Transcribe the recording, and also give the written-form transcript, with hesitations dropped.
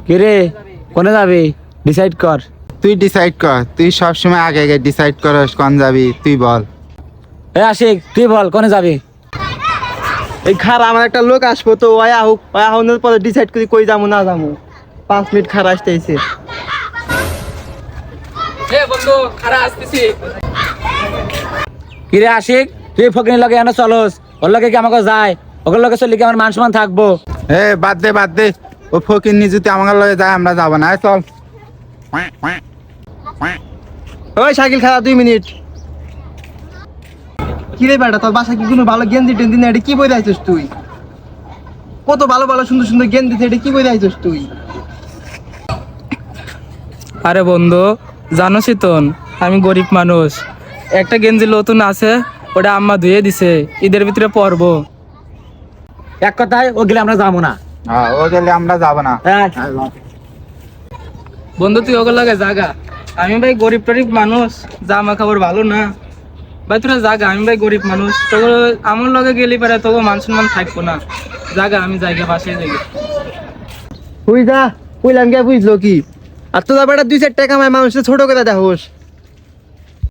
কে রে কোনে যাবি ডিসাইড কর। তুই ডিসাইড কর, তুই সবসময় আগে আগে ডিসাইড করস কোন যাবি, তুই বল। এ আশিক তুই বল কোনে যাবি। এই খারা আমার একটা লোক আসবো তো আহুনের পরে ডিসাইড করি কই যাবো না যাবো। 5 মিনিট খারা আসতেছে। কি রে আশিক তুই ফকিনের লগে এনে চলস, ওর লগে কি আমাকে যায়, ওর লগে চললে কি আমার মান সম্মান থাকবো। বাদ দে, ও ফকির নিজুতে আমার লগে যায়, আমরা যাবো না, চল। ওই সাইকেল খারা 2 মিনিট। কি রে বেটা, তোর বাসা কি কোনো ভালো গেঞ্জি টেঞ্জি না? এটা কি বই আইছিস তুই? কত ভালো ভালো সুন্দর সুন্দর গেঞ্জি, এটা কি বই আইছিস তুই? আরে বন্ধু জানোসই তো আমি গরিব মানুষ, একটা গেঞ্জি নতুন আছে, ওটা আম্মা ধুয়ে দিছে, ঈদের ভিতরে পরবো। এক কথায় ও গেলে আমরা যাবো না। হ্যাঁ, ও গেলে আমরা যাবো না। হ্যাঁ। বন্ধু তুই ওগুলো লাগে জাগা, আমি ভাই গরিব টরিব মানুষ, জামা কাপড় ভালো না ভাই, তোরা জাগা, আমি ভাই গরিব মানুষ, তোকে আমার লগে গেলি পারে তোকে মান সম্মান থাকবো না, জাগা আমি জায়গা বাসায় যাই। তুই যা কইলাম কে বুঝলো কি? আর তোরা বেটা 2-4 টাকা আমার মানুষের ছোট করে দেখোস।